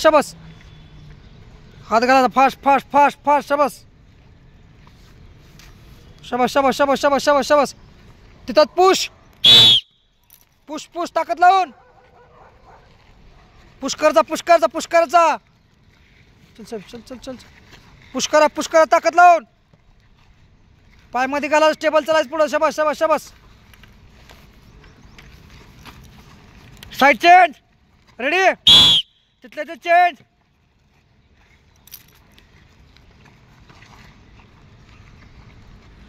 शाबास. हात घालायचा फास्ट फास्ट फास्ट फास्ट. शाबास शाबास शाबास शाबास शाबास शाबास शाबास. तिथं पुश पुश पुश ताकद लावून push Karja push Karja push Karja. चल चल चल चल चल पुश करा ताकद लावून. पायमध्ये घाला स्टेबल चालायचं पुढं. शाबास शाबास शाबास. Side change ready. तिथले ते चेंज.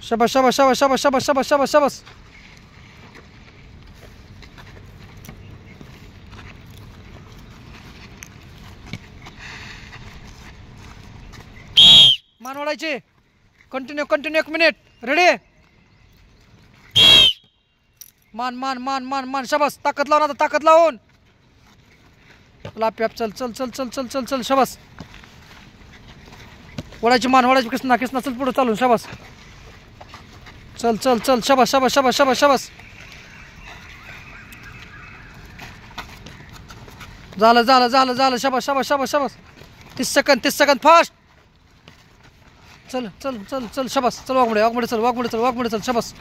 शाबास शाबास शाबास शाबास शाबास शाबास शाबास शाबास. मान ओढायची. Continue continue 1 minute. रेडी. मान मान मान मान मान. शाबास. ताकद लावून आता ताकद लावून. लाप चल चल चल चल चल चल चल. शाबास. ओढायची मान ओढायची. कृष्णा कृष्णा चल पुढे चालून. शाबास. चल चल चल. शाबास शाबास शाबास शाबास शाबास. झालं झालं झालं झालं. शाबास शाबास शाबास शाबास. 30 सेकंद फास्ट. चल चल चल चल. शाबास. चल वाघमोडे वाघमोडे चल वाघमोडे चल वाघमोडे चल. शाबास.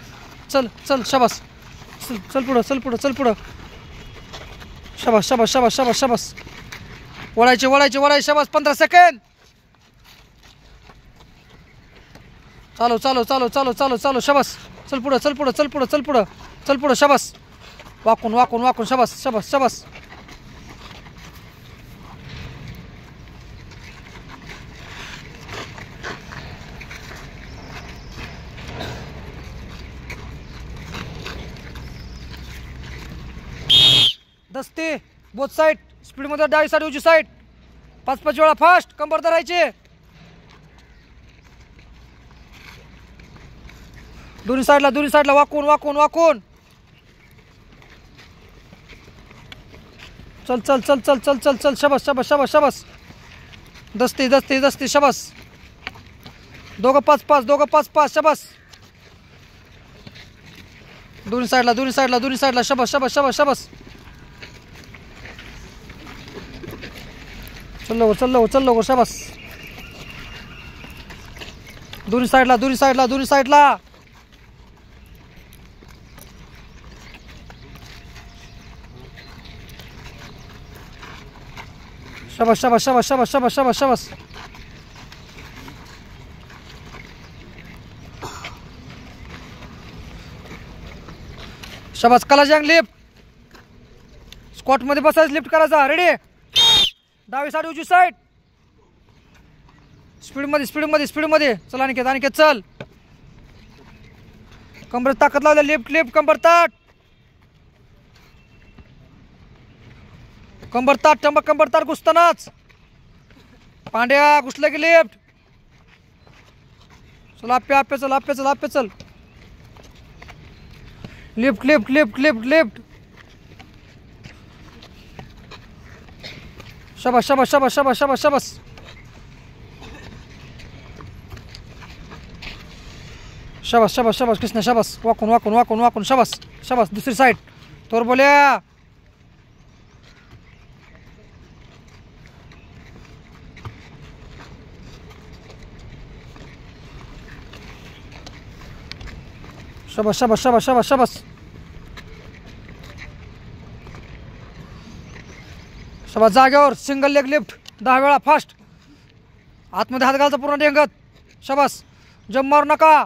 चल चल. शाबास. चल चल पुढं चल पुढं चल पुढं. शाबास शाबास शाबास शाबास शाबास. वळायचे वळायचे वळायचे. शाबास. 15 सेकंद. चालू चालू चालू चालू चालू चालू. शाबास. चल पुढं चल पुढं चल पुढं चल पुढं चल पुढं. शाबास. वाकून वाकून वाकून. शाबास शाबास शाबास. दस्ती बोथ साईड. स्पीडमध्ये डावी साईड उजवी साईड. 5-5 वेळा फास्ट. कंबर धरायची. दोन्ही साईडला वाकून वाकून वाकून. चल चल चल चल चल चल चल. शाबास शाबास शाबास शाबास. दस्ती दस्ती दस्ती. शाबास. दोघं 5-5 शाबास. दोन्ही साईडला. शाबास शाबास शाबास शाबास. चल लवकर शाबास. दोन्ही साईडला. शाबास शाबास शाबास शाबास शाबास शाबास शाबास. शाबास. कलाजंग लिफ्ट. स्क्वॉट मध्ये बसायचं. लिफ्ट करायचा. रेडी. डावी साईड उजवी साईड. स्पीडमध्ये चल. आणखी चल. कंबर ताकद लावल्या. लिफ्ट कंबर ताट. कंबर ताट घुसतानाच. पांड्या घुसलं की लिफ्ट. चल आप्पे चल. लिफ्ट. शाबास शाबास शाबास शाबास शाबास शाबास. शाबास शाबास शाबास. कृष्णा शाबास. वाकून शाबास शाबास. दुसरी साईड. तोर बोल्या. शाबास शाबास शाबास शाबास शाबास. शाबास. जागेवर सिंगल लेग लिफ्ट 10 वेळा फास्ट. आतमध्ये हात घालायचा पूर्ण डेंगत. शाबास. जम मारू नका.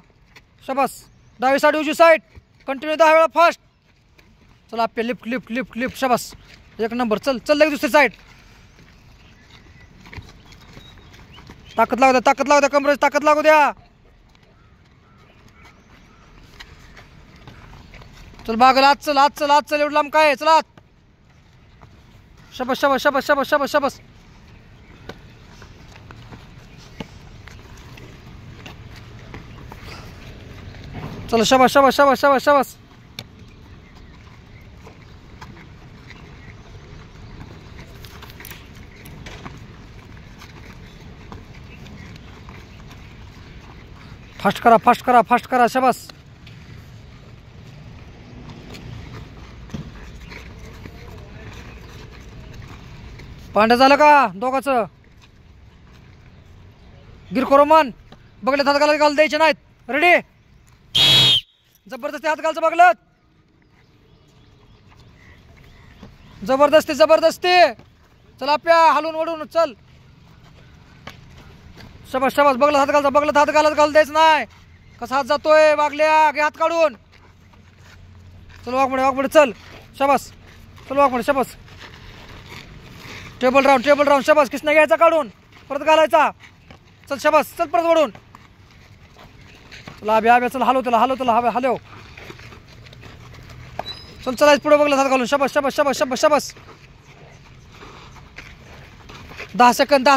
शाबास. डावी साईड उजवी साईड. कंटिन्यू 10 वेळा फास्ट. चला आप्पे. लिफ्ट. शाबास. 1 नंबर. चल लगे दुसरी साईड. ताकद लागू द्या कमरेची ताकद लागू द्या. चल बागल. आज चल एवढं लांब काय. चला. शाबास शाबास शाबास शाबास शाबास शाबास. चला. शाबास शाबास शाबास शाबास शाबास. फास्ट करा. शाबास. पांढरं झालं का दोघाचं? गिरको रोमन बघलेत हात घाल द्यायचे नाहीत. रेडी? जबरदस्ती हात घालचं बघलत. जबरदस्ती जबरदस्ती. चल आप्या हलून वडून चल. शबास शबास. बघलं हात घालचा बघलं हात घाल द्यायचं नाही. कसा हात जातोय वागल्या? घे हात काढून. चल वाघमोडे चल. शबास. चल वाघमोडे शबास. टेबल राऊंड शबास. किसना घ्यायचा काढून परत घालायचा. चल शबास. चल परत वडून. चल आब्या चल हलव त्याला हलव. चल चलायच पुढे बघलं हात घालून. शबास शबास शबास शबास शबास. 10 सेकंद.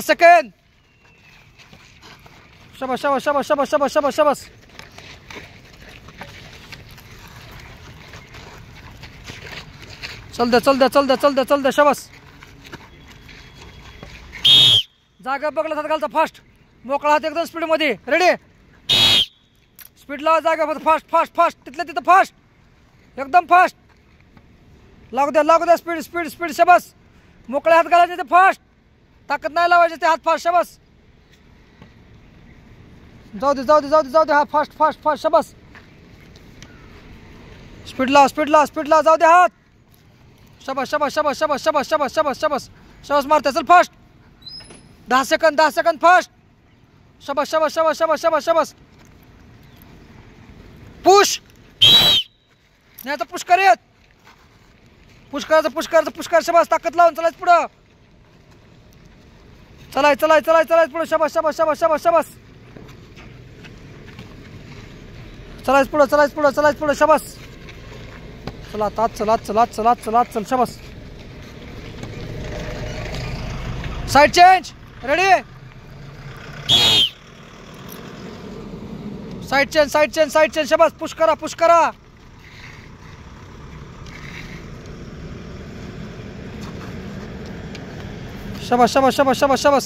शबास शबास शबास शबास शबास शबास शबास. चल दे शबास. जागा बघलं हात घालचा फास्ट. मोकळा हात एकदम स्पीड मध्ये. रेडी? स्पीड लावा जागा फास्ट तिथल्या तिथं फास्ट एकदम फास्ट. लागू द्या स्पीड शबास. मोकळे हात घालायचे ते फास्ट. ताकद नाही लावायचे ते हात फास्ट. शबास. जाऊ दे हा फास्ट शबास. स्पीड लावा जाऊ दे हात. शबास मारते. चल फास्ट. 10 second fast. शबास. पुश नाही आता पुश कर. पुश करायचं शबास. ताकद लावून चलायचं पुढं. चलाय पुढं. शबास. चलायच पुढं शबास. चल शबास. Side change. Ready? Side change शबास. पुश करा. शबास.